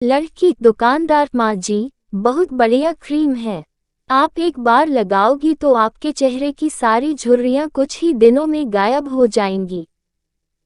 लड़की दुकानदार, माँ जी, बहुत बढ़िया क्रीम है। आप एक बार लगाओगी तो आपके चेहरे की सारी झुर्रियाँ कुछ ही दिनों में गायब हो जाएंगी।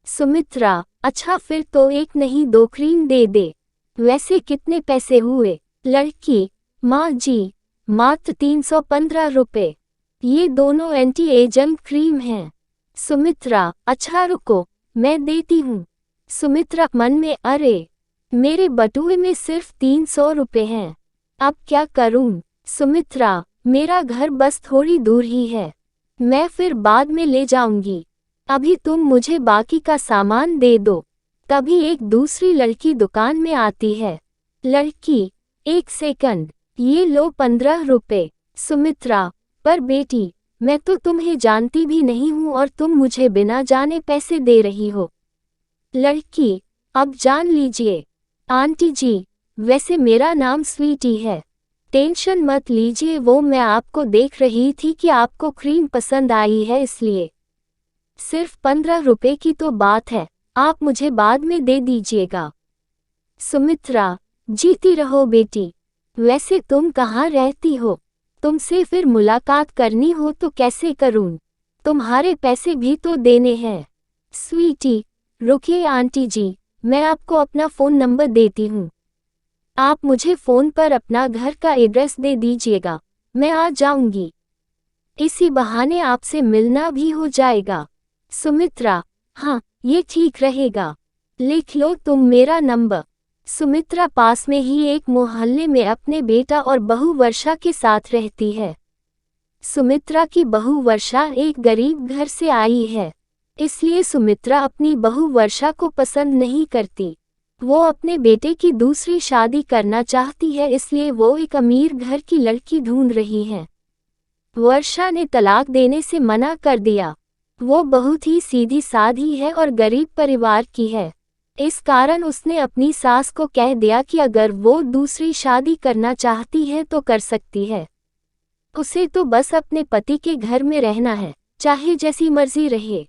सुमित्रा, अच्छा फिर तो एक नहीं दो क्रीम दे दे। वैसे कितने पैसे हुए? लड़की, माँ जी, मात्र 315 रुपए। ये दोनों एंटी एजिंग क्रीम हैं। सुमित्रा, अच्छा रुको, मैं देती हूँ। सुमित्रा मन में, अरे मेरे बटुए में सिर्फ 300 रुपए हैं, अब क्या करूं? सुमित्रा, मेरा घर बस थोड़ी दूर ही है, मैं फिर बाद में ले जाऊंगी, अभी तुम मुझे बाकी का सामान दे दो। तभी एक दूसरी लड़की दुकान में आती है। लड़की, एक सेकंड, ये लो 15 रुपए। सुमित्रा, पर बेटी, मैं तो तुम्हें जानती भी नहीं हूँ और तुम मुझे बिना जाने पैसे दे रही हो। लड़की, अब जान लीजिए। आंटी जी, वैसे मेरा नाम स्वीटी है, टेंशन मत लीजिए, वो मैं आपको देख रही थी कि आपको क्रीम पसंद आई है इसलिए। सिर्फ 15 रुपए की तो बात है, आप मुझे बाद में दे दीजिएगा। सुमित्रा, जीती रहो बेटी। वैसे तुम कहाँ रहती हो? तुमसे फिर मुलाकात करनी हो तो कैसे करूं? तुम्हारे पैसे भी तो देने हैं। स्वीटी, रुकिए आंटी जी, मैं आपको अपना फ़ोन नंबर देती हूँ। आप मुझे फ़ोन पर अपना घर का एड्रेस दे दीजिएगा, मैं आ जाऊंगी। इसी बहाने आपसे मिलना भी हो जाएगा। सुमित्रा, हाँ, ये ठीक रहेगा। लिख लो तुम मेरा नंबर। सुमित्रा पास में ही एक मोहल्ले में अपने बेटा और बहू वर्षा के साथ रहती है। सुमित्रा की बहू वर्षा एक गरीब घर से आई है, इसलिए सुमित्रा अपनी बहू वर्षा को पसंद नहीं करती। वो अपने बेटे की दूसरी शादी करना चाहती है, इसलिए वो एक अमीर घर की लड़की ढूंढ रही है। वर्षा ने तलाक देने से मना कर दिया। वो बहुत ही सीधी साधी है और गरीब परिवार की है। इस कारण उसने अपनी सास को कह दिया कि अगर वो दूसरी शादी करना चाहती है तो कर सकती है। उसे तो बस अपने पति के घर में रहना है, चाहे जैसी मर्जी रहे।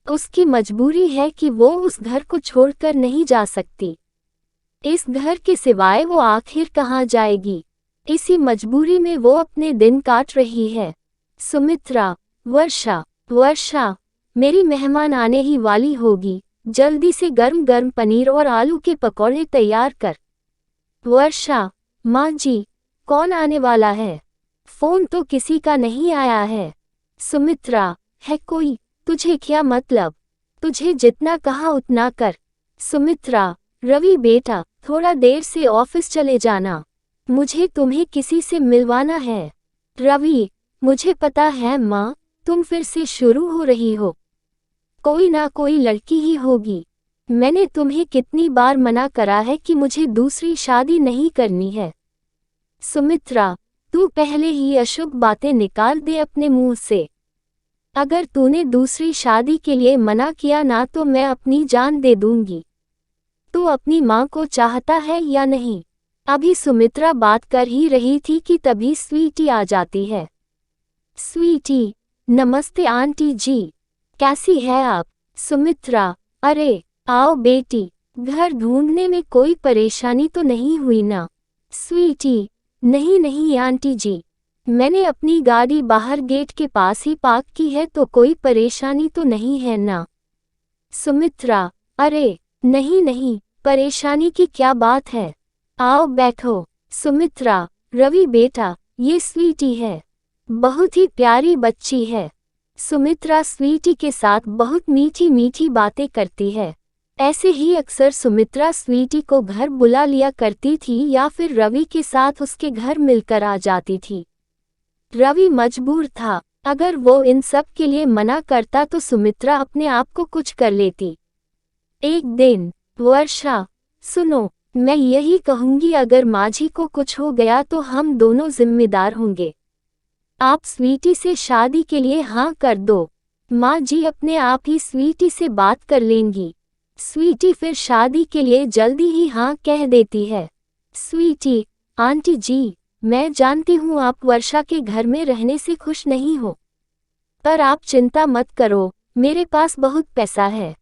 उसकी मजबूरी है कि वो उस घर को छोड़कर नहीं जा सकती। इस घर के सिवाय वो आखिर कहाँ जाएगी? इसी मजबूरी में वो अपने दिन काट रही है। सुमित्रा, वर्षा, वर्षा, मेरी मेहमान आने ही वाली होगी, जल्दी से गर्म गर्म पनीर और आलू के पकौड़े तैयार कर। वर्षा, माँ जी, कौन आने वाला है? फोन तो किसी का नहीं आया है। सुमित्रा, है कोई? तुझे क्या मतलब? तुझे जितना कहा उतना कर। सुमित्रा, रवि बेटा, थोड़ा देर से ऑफिस चले जाना, मुझे तुम्हें किसी से मिलवाना है। रवि, मुझे पता है माँ, तुम फिर से शुरू हो रही हो, कोई ना कोई लड़की ही होगी। मैंने तुम्हें कितनी बार मना करा है कि मुझे दूसरी शादी नहीं करनी है। सुमित्रा, तू पहले ही अशुभ बातें निकाल दे अपने मुंह से। अगर तूने दूसरी शादी के लिए मना किया ना तो मैं अपनी जान दे दूंगी। तू अपनी माँ को चाहता है या नहीं? अभी सुमित्रा बात कर ही रही थी कि तभी स्वीटी आ जाती है। स्वीटी, नमस्ते आंटी जी, कैसी है आप? सुमित्रा, अरे आओ बेटी, घर ढूंढने में कोई परेशानी तो नहीं हुई ना? स्वीटी, नहीं नहीं आंटी जी, मैंने अपनी गाड़ी बाहर गेट के पास ही पार्क की है, तो कोई परेशानी तो नहीं है ना? सुमित्रा, अरे नहीं नहीं, परेशानी की क्या बात है, आओ बैठो। सुमित्रा, रवि बेटा, ये स्वीटी है, बहुत ही प्यारी बच्ची है। सुमित्रा स्वीटी के साथ बहुत मीठी मीठी बातें करती है। ऐसे ही अक्सर सुमित्रा स्वीटी को घर बुला लिया करती थी या फिर रवि के साथ उसके घर मिलकर आ जाती थी। रवि मजबूर था, अगर वो इन सब के लिए मना करता तो सुमित्रा अपने आप को कुछ कर लेती। एक दिन, वर्षा, सुनो, मैं यही कहूंगी, अगर माझी को कुछ हो गया तो हम दोनों जिम्मेदार होंगे। आप स्वीटी से शादी के लिए हाँ कर दो, माँ जी अपने आप ही स्वीटी से बात कर लेंगी। स्वीटी फिर शादी के लिए जल्दी ही हाँ कह देती है। स्वीटी, आंटी जी, मैं जानती हूँ आप वर्षा के घर में रहने से खुश नहीं हो, पर आप चिंता मत करो, मेरे पास बहुत पैसा है,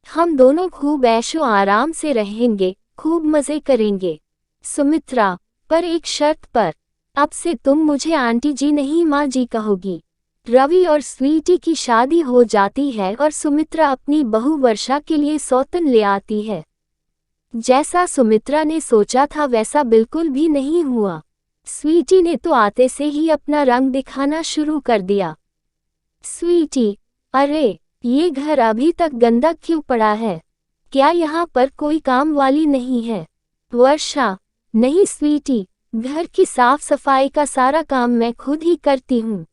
हम दोनों खूब ऐशो आराम से रहेंगे, खूब मजे करेंगे। सुमित्रा, पर एक शर्त पर। अब से तुम मुझे आंटी जी नहीं माँ जी कहोगी। रवि और स्वीटी की शादी हो जाती है और सुमित्रा अपनी बहू वर्षा के लिए सौतन ले आती है। जैसा सुमित्रा ने सोचा था वैसा बिल्कुल भी नहीं हुआ। स्वीटी ने तो आते से ही अपना रंग दिखाना शुरू कर दिया। स्वीटी, अरे ये घर अभी तक गंदा क्यों पड़ा है? क्या यहाँ पर कोई काम वाली नहीं है? वर्षा, नहीं स्वीटी, घर की साफ सफाई का सारा काम मैं खुद ही करती हूँ।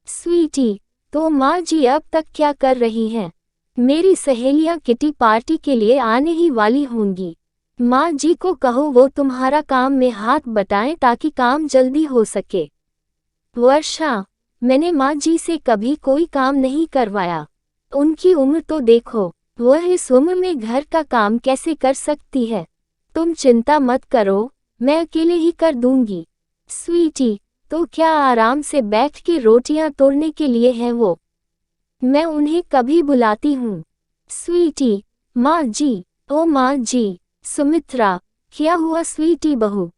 स्वीटी, तो माँ जी अब तक क्या कर रही हैं? मेरी सहेलियाँ किटी पार्टी के लिए आने ही वाली होंगी। माँ जी को कहो वो तुम्हारा काम में हाथ बटाएं ताकि काम जल्दी हो सके। वर्षा, मैंने माँ जी से कभी कोई काम नहीं करवाया। उनकी उम्र तो देखो, वह इस उम्र में घर का काम कैसे कर सकती है? तुम चिंता मत करो, मैं अकेले ही कर दूंगी। स्वीटी, तो क्या आराम से बैठ के रोटियां तोड़ने के लिए है वो? मैं उन्हें कभी बुलाती हूँ। स्वीटी, माँ जी, ओ माँ जी। सुमित्रा, क्या हुआ स्वीटी बहू?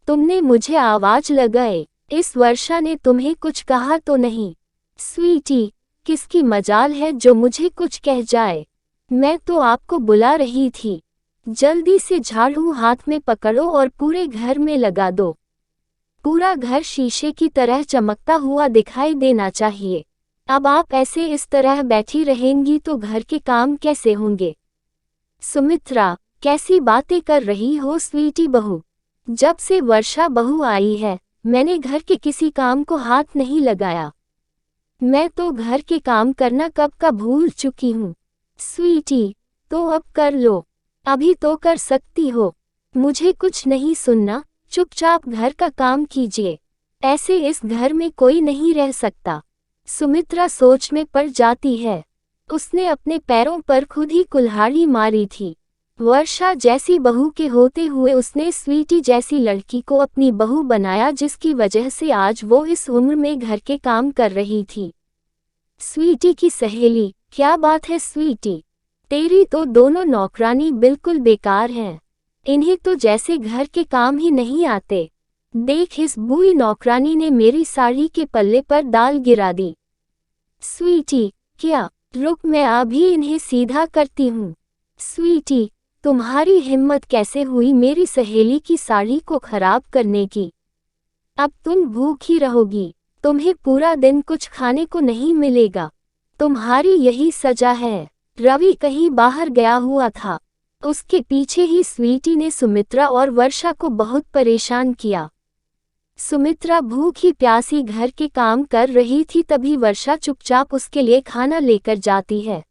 तुमने मुझे आवाज लगाए, इस वर्षा ने तुम्हें कुछ कहा तो नहीं? स्वीटी, किसकी मजाल है जो मुझे कुछ कह जाए? मैं तो आपको बुला रही थी। जल्दी से झाड़ू हाथ में पकड़ो और पूरे घर में लगा दो। पूरा घर शीशे की तरह चमकता हुआ दिखाई देना चाहिए। अब आप ऐसे इस तरह बैठी रहेंगी तो घर के काम कैसे होंगे? सुमित्रा, कैसी बातें कर रही हो स्वीटी बहू? जब से वर्षा बहू आई है, मैंने घर के किसी काम को हाथ नहीं लगाया। मैं तो घर के काम करना कब का भूल चुकी हूँ। स्वीटी, तो अब कर लो, अभी तो कर सकती हो। मुझे कुछ नहीं सुनना, चुपचाप घर का काम कीजिए। ऐसे इस घर में कोई नहीं रह सकता। सुमित्रा सोच में पड़ जाती है। उसने अपने पैरों पर खुद ही कुल्हाड़ी मारी थी। वर्षा जैसी बहू के होते हुए उसने स्वीटी जैसी लड़की को अपनी बहू बनाया जिसकी वजह से आज वो इस उम्र में घर के काम कर रही थी। स्वीटी की सहेली, क्या बात है स्वीटी? तेरी तो दोनों नौकरानी बिल्कुल बेकार हैं। इन्हें तो जैसे घर के काम ही नहीं आते। देख इस बुरी नौकरानी ने मेरी साड़ी के पल्ले पर दाल गिरा दी। स्वीटी, क्या? रुक मैं अभी इन्हें सीधा करती हूँ। स्वीटी, तुम्हारी हिम्मत कैसे हुई मेरी सहेली की साड़ी को खराब करने की? अब तुम भूखी रहोगी, तुम्हें पूरा दिन कुछ खाने को नहीं मिलेगा। तुम्हारी यही सजा है। रवि कहीं बाहर गया हुआ था। उसके पीछे ही स्वीटी ने सुमित्रा और वर्षा को बहुत परेशान किया। सुमित्रा भूखी प्यासी घर के काम कर रही थी तभी वर्षा चुपचाप उसके लिए खाना लेकर जाती है।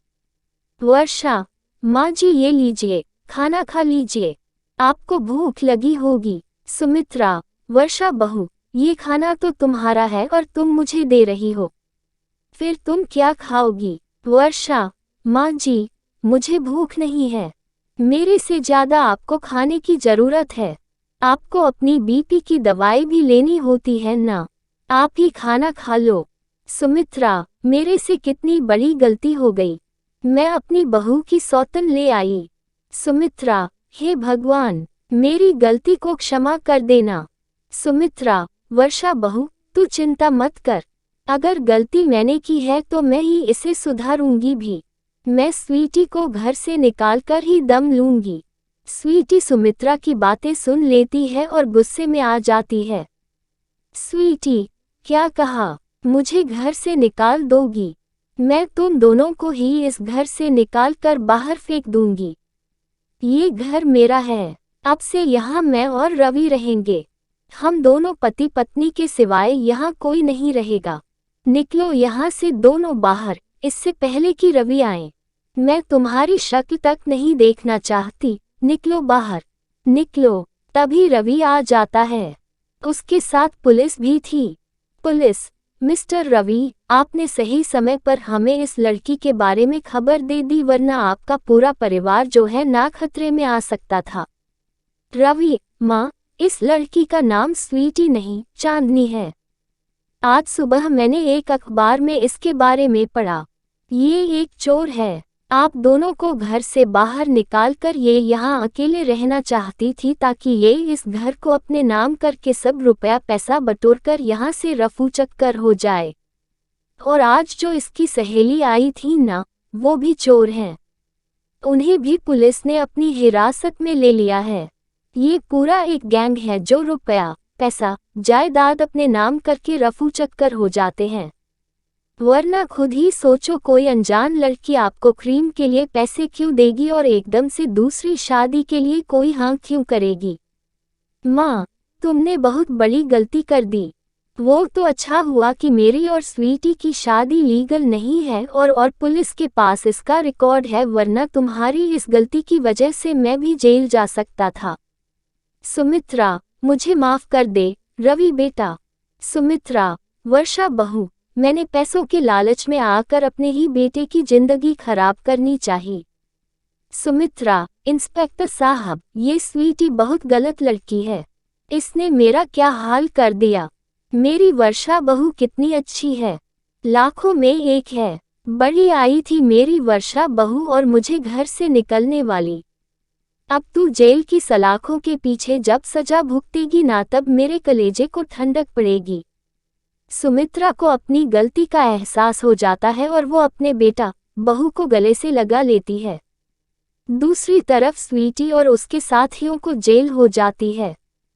वर्षा, माँ जी ये लीजिए, खाना खा लीजिए, आपको भूख लगी होगी। सुमित्रा, वर्षा बहू, ये खाना तो तुम्हारा है और तुम मुझे दे रही हो, फिर तुम क्या खाओगी? वर्षा, माँ जी, मुझे भूख नहीं है। मेरे से ज़्यादा आपको खाने की ज़रूरत है। आपको अपनी बीपी की दवाई भी लेनी होती है ना? आप ही खाना खा लो। सुमित्रा, मेरे से कितनी बड़ी गलती हो गई। मैं अपनी बहू की सौतन ले आई। सुमित्रा, हे भगवान, मेरी गलती को क्षमा कर देना। सुमित्रा, वर्षा बहू, तू चिंता मत कर। अगर गलती मैंने की है तो मैं ही इसे सुधारूंगी भी। मैं स्वीटी को घर से निकालकर ही दम लूंगी। स्वीटी सुमित्रा की बातें सुन लेती है और गुस्से में आ जाती है। स्वीटी, क्या कहा? मुझे घर से निकाल दोगी? मैं तुम दोनों को ही इस घर से निकाल कर बाहर फेंक दूंगी। ये घर मेरा है। अब से यहाँ मैं और रवि रहेंगे। हम दोनों पति पत्नी के सिवाय यहाँ कोई नहीं रहेगा। निकलो यहाँ से दोनों बाहर, इससे पहले कि रवि आए। मैं तुम्हारी शक्ल तक नहीं देखना चाहती। निकलो बाहर, निकलो। तभी रवि आ जाता है। उसके साथ पुलिस भी थी। पुलिस, मिस्टर रवि, आपने सही समय पर हमें इस लड़की के बारे में खबर दे दी वरना आपका पूरा परिवार जो है ना खतरे में आ सकता था। रवि, माँ, इस लड़की का नाम स्वीटी नहीं चांदनी है। आज सुबह मैंने एक अखबार में इसके बारे में पढ़ा। ये एक चोर है। आप दोनों को घर से बाहर निकालकर ये यहाँ अकेले रहना चाहती थी ताकि ये इस घर को अपने नाम करके सब रुपया पैसा बटोरकर यहाँ से रफू चक्कर हो जाए। और आज जो इसकी सहेली आई थी ना, वो भी चोर हैं। उन्हें भी पुलिस ने अपनी हिरासत में ले लिया है। ये पूरा एक गैंग है जो रुपया पैसा जायदाद अपने नाम करके रफू चक्कर हो जाते हैं। वरना खुद ही सोचो, कोई अनजान लड़की आपको क्रीम के लिए पैसे क्यों देगी और एकदम से दूसरी शादी के लिए कोई हाँ क्यों करेगी। माँ, तुमने बहुत बड़ी गलती कर दी। वो तो अच्छा हुआ कि मेरी और स्वीटी की शादी लीगल नहीं है और पुलिस के पास इसका रिकॉर्ड है, वरना तुम्हारी इस गलती की वजह से मैं भी जेल जा सकता था। सुमित्रा, मुझे माफ कर दे रवि बेटा। सुमित्रा, वर्षा बहू, मैंने पैसों के लालच में आकर अपने ही बेटे की जिंदगी खराब करनी चाहिए। सुमित्रा, इंस्पेक्टर साहब, ये स्वीटी बहुत गलत लड़की है। इसने मेरा क्या हाल कर दिया। मेरी वर्षा बहू कितनी अच्छी है, लाखों में एक है। बड़ी आई थी मेरी वर्षा बहू और मुझे घर से निकलने वाली। अब तू जेल की सलाखों के पीछे जब सजा भुगतेगी ना, तब मेरे कलेजे को ठंडक पड़ेगी। सुमित्रा को अपनी गलती का एहसास हो जाता है और वो अपने बेटा बहू को गले से लगा लेती है। दूसरी तरफ स्वीटी और उसके साथियों को जेल हो जाती है।